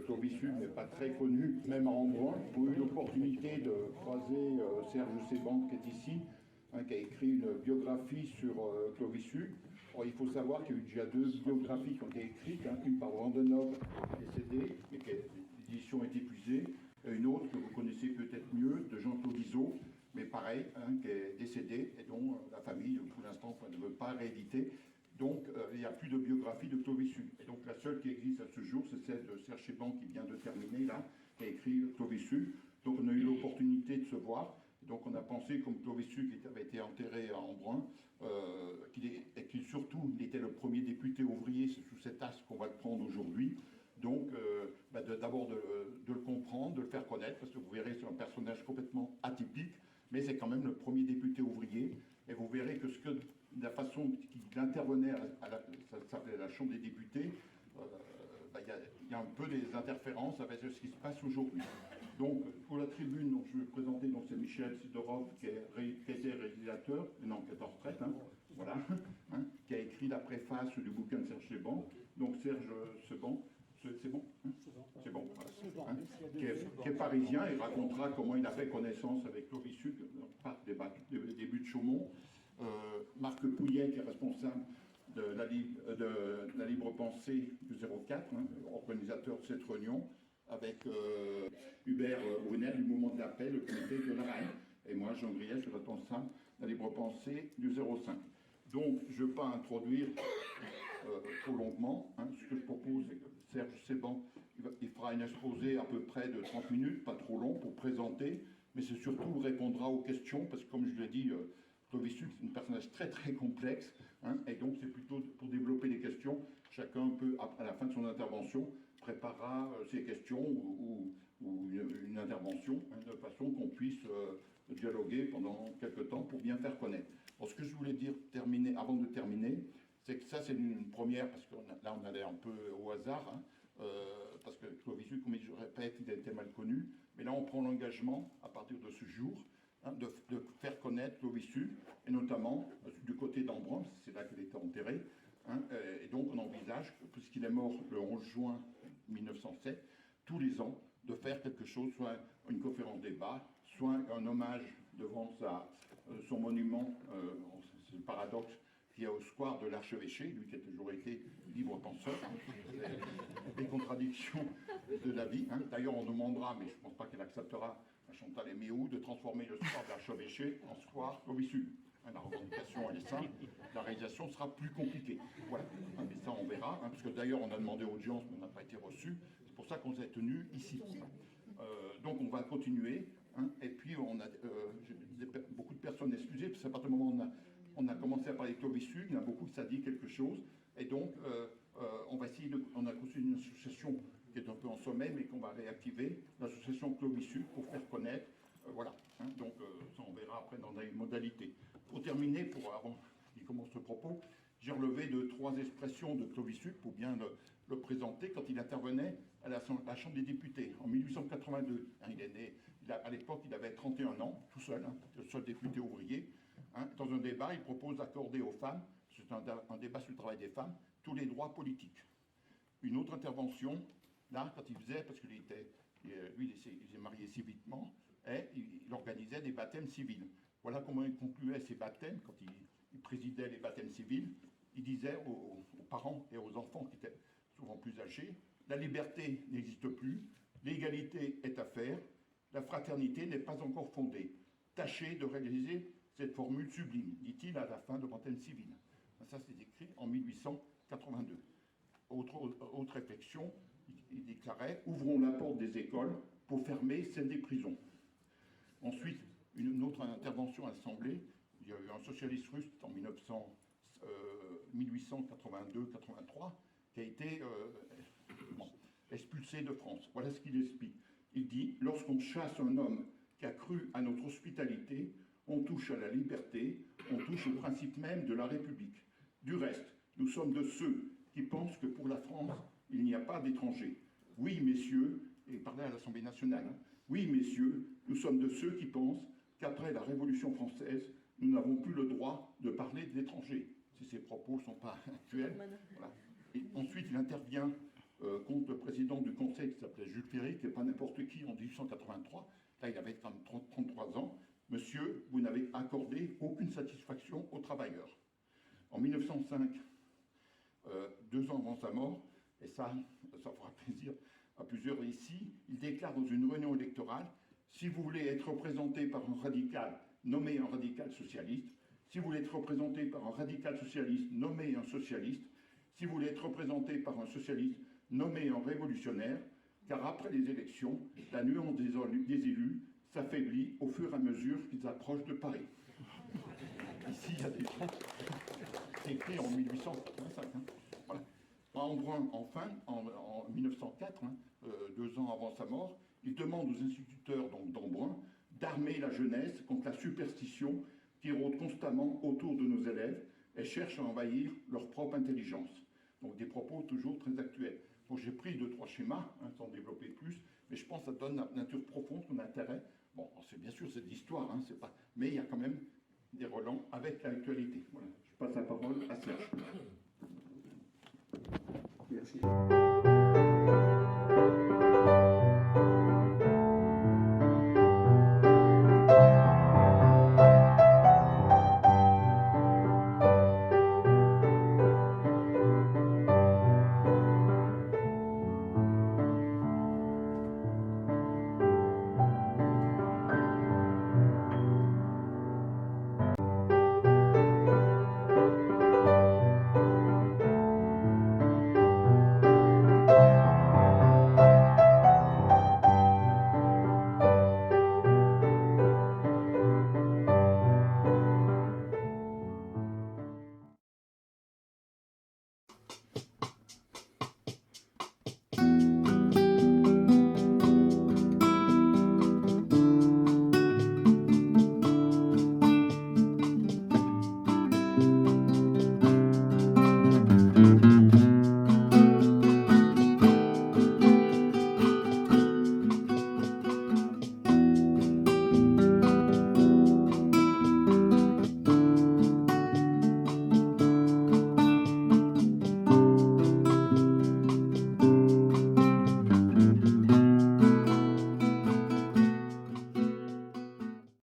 Clovis-Sud n'est pas très connu, même à Embrun. J'ai eu l'opportunité de croiser Serge Séban, qui est ici, qui a écrit une biographie sur Clovis-Sud. Il faut savoir qu'il y a eu déjà 2 biographies qui ont été écrites, une par Vandenove, décédé, mais l'édition est épuisée, et une autre que vous connaissez peut-être mieux, de Jean-Claude Izot, mais pareil, qui est décédé, et dont la famille, pour l'instant, ne veut pas rééditer. Donc, il n'y a plus de biographie de Clovis-Sud. Et donc, la seule qui existe à ce jour, c'est celle de Serge Séban, qui vient de terminer, là, qui a écrit Clovis-Sud. Donc, on a eu l'opportunité de se voir. Donc, on a pensé, comme Clovis-Sud, qui avait été enterré à Embrun, qu'il surtout, il était le premier député ouvrier, c'est sous cet astre qu'on va le prendre aujourd'hui. Donc, d'abord de le comprendre, de le faire connaître, parce que vous verrez, c'est un personnage complètement atypique, mais c'est quand même le premier député ouvrier. Et vous verrez que la façon qu'il intervenait ça s'appelait la Chambre des députés, il y a un peu des interférences avec ce qui se passe aujourd'hui. Donc, pour la tribune, donc, je vais présenter, donc c'est Michel Sidorov, qui était réalisateur, non, qui est en retraite, voilà, qui a écrit la préface du bouquin de Serge Séban. Donc, Serge Séban, c'est bon, c'est bon, voilà, qui est parisien, et racontera comment il a fait connaissance avec Clovis-Sud, par des débuts de Chaumont. Marc Pouillet, qui est responsable de la libre pensée du 04, organisateur de cette réunion, avec Hubert Brunel du mouvement de la paix, le comité de la Reine, et moi, Jean Griet, je suis responsable de la libre pensée du 05. Donc, je ne vais pas introduire trop longuement. Ce que je propose, c'est que Serge Séban, il fera un exposé à peu près de 30 minutes, pas trop long, pour présenter, mais c'est surtout répondra aux questions, parce que comme je l'ai dit, Clovis-Sud, c'est un personnage très très complexe, et donc c'est plutôt pour développer des questions. Chacun peut, à la fin de son intervention, préparera ses questions ou une intervention, de façon qu'on puisse dialoguer pendant quelques temps pour bien faire connaître. Alors, ce que je voulais dire avant de terminer, c'est que ça c'est une première, parce que là on allait un peu au hasard, parce que Clovis-Sud, comme je répète, il a été mal connu, mais là on prend l'engagement, à partir de ce jour, de faire connaître Clovis-Sud, et notamment du côté d'Embrun, c'est là qu'il était enterré, et donc on envisage, puisqu'il est mort le 11 juin 1907, tous les ans, de faire quelque chose, soit une conférence débat, soit un hommage devant son monument, c'est le paradoxe, qui est au square de l'Archevêché, lui qui a toujours été libre penseur, les contradictions de la vie. D'ailleurs, on demandera, mais je ne pense pas qu'elle acceptera, à Chantal Aimé-Hou, de transformer le square de l'Archevêché en square Clovis-Sud. La revendication, elle est simple, la réalisation sera plus compliquée. Voilà, mais ça on verra, parce que d'ailleurs on a demandé audience, mais on n'a pas été reçu, c'est pour ça qu'on s'est tenu ici. Donc on va continuer, et puis on a beaucoup de personnes excusées, parce qu'à partir du moment où on a commencé à parler de Clovis-Sud, il y en a beaucoup qui ça dit quelque chose, et donc on va essayer on a conçu une association qui est un peu en sommeil, mais qu'on va réactiver, l'association Clovis-Sud, pour faire connaître. Voilà, donc ça on verra après dans les modalités. Pour terminer, avant qu'il commence le propos, j'ai relevé 3 expressions de Clovis-Sud pour bien le présenter quand il intervenait à la Chambre des députés en 1882. Il est né, à l'époque il avait 31 ans, tout seul, le seul député ouvrier. Dans un débat, il propose d'accorder aux femmes, c'est un débat sur le travail des femmes, tous les droits politiques. Une autre intervention, là, quand il faisait, parce que lui, il s'est marié civilement, et il organisait des baptêmes civils. Voilà comment il concluait ses baptêmes, quand il présidait les baptêmes civils. Il disait aux parents et aux enfants, qui étaient souvent plus âgés, la liberté n'existe plus, l'égalité est à faire, la fraternité n'est pas encore fondée. Tâchez de réaliser cette formule sublime, dit-il à la fin de baptême civil. Ça, c'est écrit en 1882. Autre réflexion, il déclarait « Ouvrons la porte des écoles pour fermer celle des prisons ». Ensuite, une autre intervention à l'Assemblée, il y a eu un socialiste russe en 1882-83 qui a été expulsé de France. Voilà ce qu'il explique. Il dit « Lorsqu'on chasse un homme qui a cru à notre hospitalité, on touche à la liberté, on touche au principe même de la République. Du reste, nous sommes de ceux qui pensent que pour la France, il n'y a pas d'étrangers. Oui, messieurs, et il parlait à l'Assemblée nationale, oui, messieurs, nous sommes de ceux qui pensent qu'après la Révolution française, nous n'avons plus le droit de parler de l'étranger. Si ces propos ne sont pas actuels. Voilà. Et ensuite, il intervient contre le président du conseil qui s'appelait Jules Ferry, qui n'est pas n'importe qui, en 1883. Là, il avait 33 ans. Monsieur, vous n'avez accordé aucune satisfaction aux travailleurs. En 1905, 2 ans avant sa mort, et ça fera plaisir à plusieurs ici, il déclare dans une réunion électorale: si vous voulez être représenté par un radical, nommez un radical socialiste. Si vous voulez être représenté par un radical socialiste, nommez un socialiste. Si vous voulez être représenté par un socialiste, nommez un révolutionnaire, car après les élections, la nuance des élus s'affaiblit au fur et à mesure qu'ils approchent de Paris. Ici, il y a des gens. C'est écrit en 1885. Hein. Voilà. Embrun, enfin, en 1904, 2 ans avant sa mort, il demande aux instituteurs d'Embrun d'armer la jeunesse contre la superstition qui rôde constamment autour de nos élèves et cherche à envahir leur propre intelligence. Donc des propos toujours très actuels. Donc j'ai pris 2-3 schémas, sans développer plus, mais je pense que ça donne la nature profonde, son intérêt. Bon, c'est bien sûr c'est de l'histoire, c'est pas, mais il y a quand même des relents avec l'actualité. Voilà. Je passe la parole à Serge. Merci.